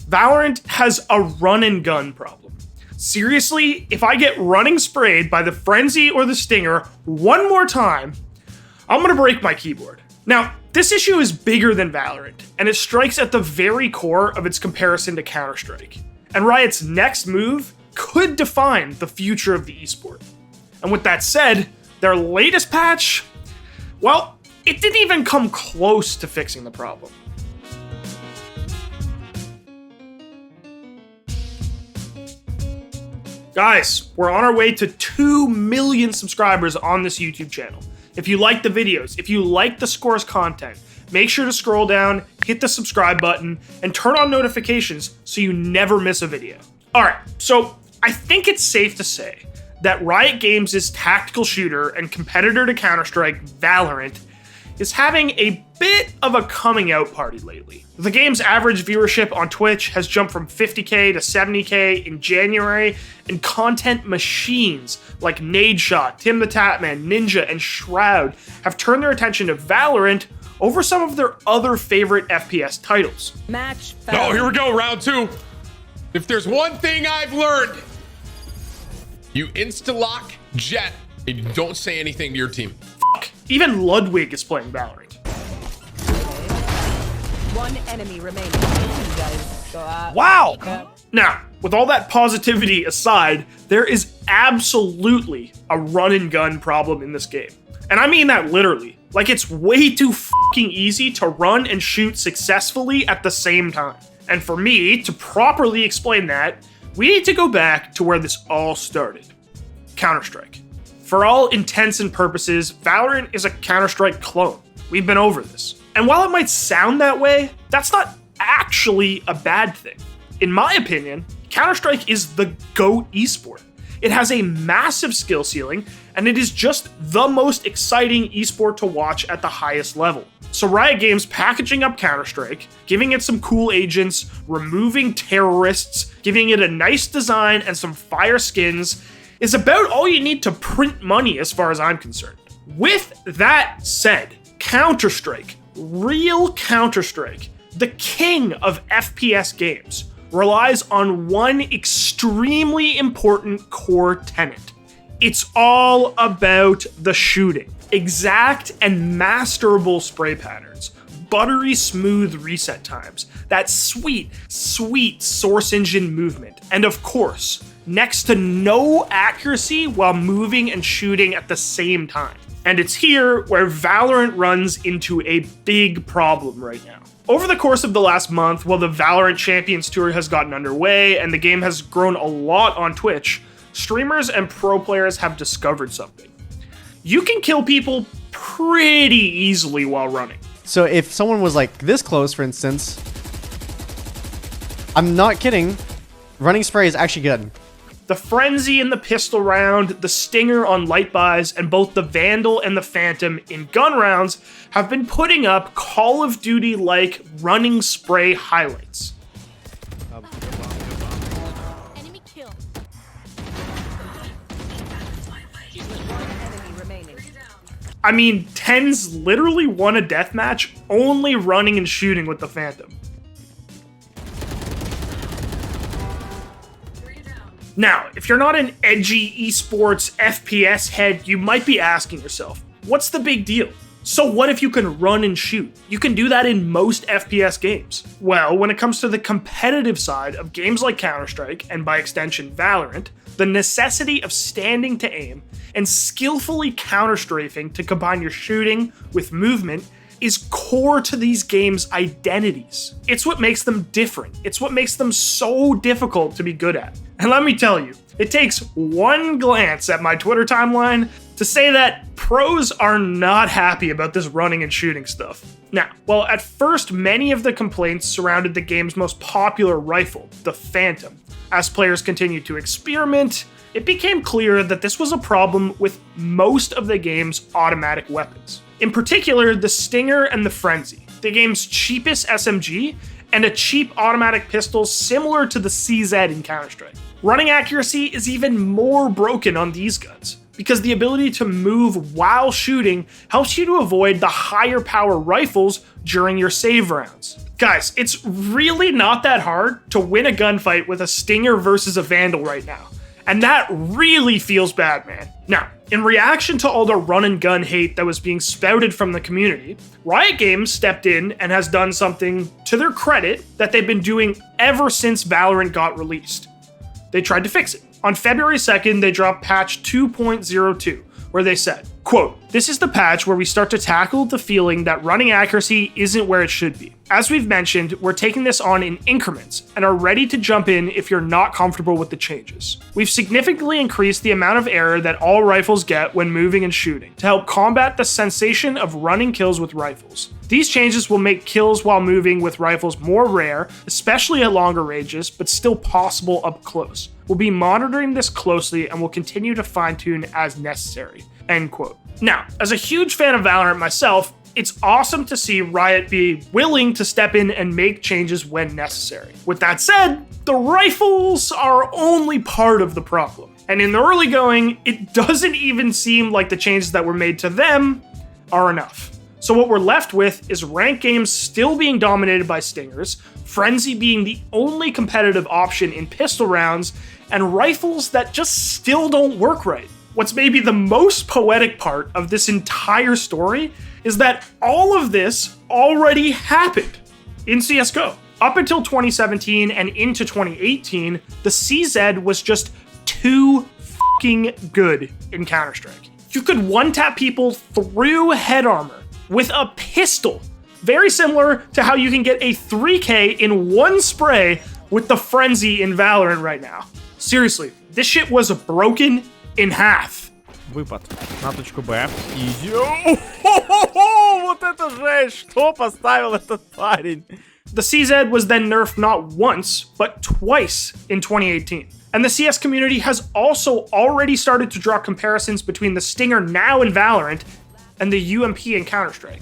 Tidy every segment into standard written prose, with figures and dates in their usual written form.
Valorant has a run and gun problem. Seriously, if I get running sprayed by the Frenzy or the Stinger one more time, I'm gonna break my keyboard. Now, this issue is bigger than Valorant, and it strikes at the very core of its comparison to Counter-Strike. And Riot's next move could define the future of the esport. And with that said, their latest patch, well, it didn't even come close to fixing the problem. Guys, we're on our way to 2 million subscribers on this YouTube channel. If you like the videos, if you like theScore's content, make sure to scroll down, hit the subscribe button, and turn on notifications so you never miss a video. Alright, so I think it's safe to say that Riot Games' tactical shooter and competitor to Counter-Strike, Valorant, is having a bit of a coming out party lately. The game's average viewership on Twitch has jumped from 50k to 70k in January, and content machines like Nadeshot, Tim the Tatman, Ninja, and Shroud have turned their attention to Valorant over some of their other favorite FPS titles. Match. Oh, here we go, round 2. If there's one thing I've learned, you insta-lock Jet and you don't say anything to your team. Even Ludwig is playing Valorant. One enemy remaining. Wow! Now, with all that positivity aside, there is absolutely a run and gun problem in this game. And I mean that literally. Like, it's way too fucking easy to run and shoot successfully at the same time. And for me to properly explain that, we need to go back to where this all started. Counter-Strike. For all intents and purposes, Valorant is a Counter-Strike clone. We've been over this. And while it might sound that way, that's not actually a bad thing. In my opinion, Counter-Strike is the GOAT esport. It has a massive skill ceiling, and it is just the most exciting esport to watch at the highest level. So Riot Games packaging up Counter-Strike, giving it some cool agents, removing terrorists, giving it a nice design and some fire skins, is about all you need to print money as far as I'm concerned. With that said, Counter-Strike, real Counter-Strike, the king of FPS games, relies on one extremely important core tenet. It's all about the shooting. Exact and masterable spray patterns, buttery smooth reset times, that sweet, sweet source engine movement, and of course, next to no accuracy while moving and shooting at the same time. And it's here where Valorant runs into a big problem right now. Over the course of the last month, while the Valorant Champions Tour has gotten underway and the game has grown a lot on Twitch, streamers and pro players have discovered something. You can kill people pretty easily while running. So if someone was like this close, for instance, I'm not kidding, running spray is actually good. The Frenzy in the pistol round, the Stinger on light buys, and both the Vandal and the Phantom in gun rounds have been putting up Call of Duty-like running spray highlights. Enemy kill. I mean, Ten's literally won a deathmatch only running and shooting with the Phantom. Now, if you're not an edgy esports FPS head, you might be asking yourself, what's the big deal? So what if you can run and shoot? You can do that in most FPS games. Well, when it comes to the competitive side of games like Counter-Strike, and by extension Valorant, the necessity of standing to aim and skillfully counter-strafing to combine your shooting with movement is core to these games' identities. It's what makes them different. It's what makes them so difficult to be good at. And let me tell you, it takes one glance at my Twitter timeline to say that pros are not happy about this running and shooting stuff. Now, well, at first, many of the complaints surrounded the game's most popular rifle, the Phantom. As players continued to experiment, it became clear that this was a problem with most of the game's automatic weapons. In particular, the Stinger and the Frenzy, the game's cheapest SMG, and a cheap automatic pistol similar to the CZ in Counter-Strike. Running accuracy is even more broken on these guns, because the ability to move while shooting helps you to avoid the higher power rifles during your save rounds. Guys, it's really not that hard to win a gunfight with a Stinger versus a Vandal right now. And that really feels bad, man. Now, in reaction to all the run and gun hate that was being spouted from the community, Riot Games stepped in and has done something, to their credit, that they've been doing ever since Valorant got released. They tried to fix it. On February 2nd, they dropped patch 2.02, where they said, quote, "This is the patch where we start to tackle the feeling that running accuracy isn't where it should be. As we've mentioned, we're taking this on in increments and are ready to jump in if you're not comfortable with the changes. We've significantly increased the amount of error that all rifles get when moving and shooting to help combat the sensation of running kills with rifles. These changes will make kills while moving with rifles more rare, especially at longer ranges, but still possible up close. We'll be monitoring this closely and will continue to fine-tune as necessary." End quote. Now, as a huge fan of Valorant myself, it's awesome to see Riot be willing to step in and make changes when necessary. With that said, the rifles are only part of the problem. And in the early going, it doesn't even seem like the changes that were made to them are enough. So what we're left with is ranked games still being dominated by Stingers, Frenzy being the only competitive option in pistol rounds, and rifles that just still don't work right. What's maybe the most poetic part of this entire story is that all of this already happened in CSGO. Up until 2017 and into 2018, the CZ was just too fucking good in Counter-Strike. You could one-tap people through head armor with a pistol, very similar to how you can get a 3K in one spray with the Frenzy in Valorant right now. Seriously, this shit was broken in half. Выпад на точку Б. Изи. Вот это жесть! Что поставил этот парень? The CZ was then nerfed not once, but twice in 2018. And the CS community has also already started to draw comparisons between the Stinger now in Valorant and the UMP in Counter-Strike.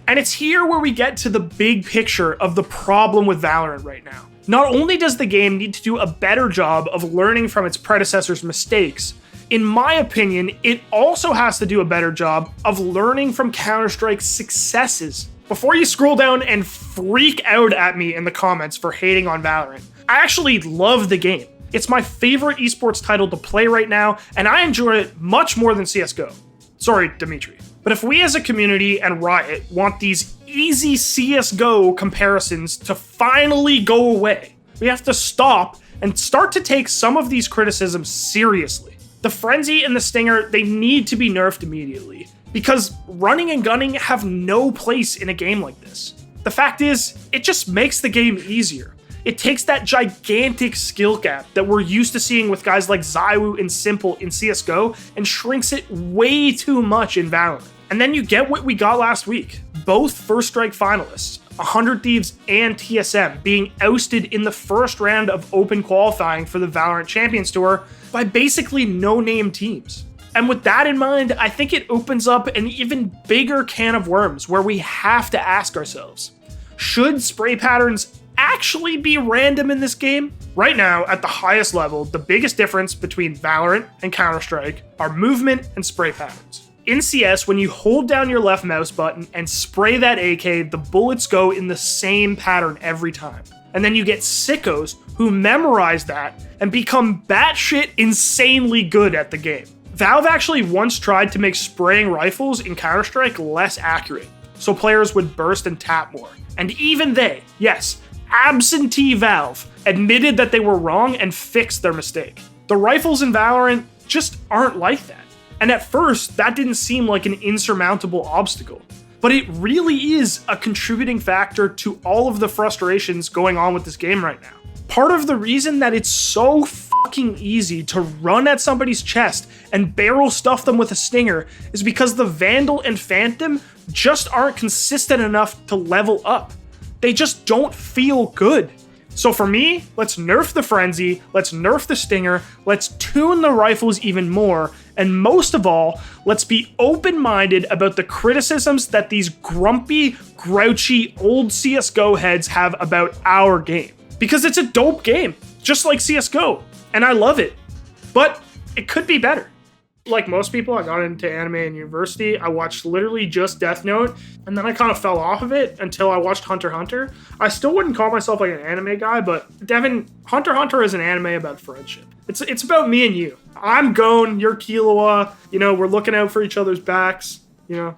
And it's here where we get to the big picture of the problem with Valorant right now. Not only does the game need to do a better job of learning from its predecessor's mistakes, in my opinion, it also has to do a better job of learning from Counter-Strike's successes. Before you scroll down and freak out at me in the comments for hating on Valorant, I actually love the game. It's my favorite esports title to play right now, and I enjoy it much more than CSGO. Sorry, Dimitri. But if we as a community and Riot want these easy CSGO comparisons to finally go away, we have to stop and start to take some of these criticisms seriously. The Frenzy and the Stinger, they need to be nerfed immediately, because running and gunning have no place in a game like this. The fact is, it just makes the game easier. It takes that gigantic skill gap that we're used to seeing with guys like ZywOo and Simple in CSGO and shrinks it way too much in Valorant. And then you get what we got last week. Both First Strike finalists, 100 Thieves and TSM, being ousted in the first round of open qualifying for the Valorant Champions Tour by basically no-name teams. And with that in mind, I think it opens up an even bigger can of worms where we have to ask ourselves, should spray patterns actually be random in this game? Right now, at the highest level, the biggest difference between Valorant and Counter-Strike are movement and spray patterns. In CS, when you hold down your left mouse button and spray that AK, the bullets go in the same pattern every time. And then you get sickos who memorize that and become batshit insanely good at the game. Valve actually once tried to make spraying rifles in Counter-Strike less accurate, so players would burst and tap more. And even they, yes, absentee Valve, admitted that they were wrong and fixed their mistake. The rifles in Valorant just aren't like that. And at first, that didn't seem like an insurmountable obstacle. But it really is a contributing factor to all of the frustrations going on with this game right now. Part of the reason that it's so fucking easy to run at somebody's chest and barrel stuff them with a Stinger is because the Vandal and Phantom just aren't consistent enough to level up. They just don't feel good. So for me, let's nerf the Frenzy, let's nerf the Stinger, let's tune the rifles even more, and most of all, let's be open-minded about the criticisms that these grumpy, grouchy, old CSGO heads have about our game. Because it's a dope game, just like CSGO, and I love it. But it could be better. Like most people, I got into anime in university. I watched literally just Death Note, and then I kind of fell off of it until I watched Hunter x Hunter. I still wouldn't call myself like an anime guy, but Devin, Hunter x Hunter is an anime about friendship. It's about me and you. I'm Gon, you're Killua. You know, we're looking out for each other's backs. You know,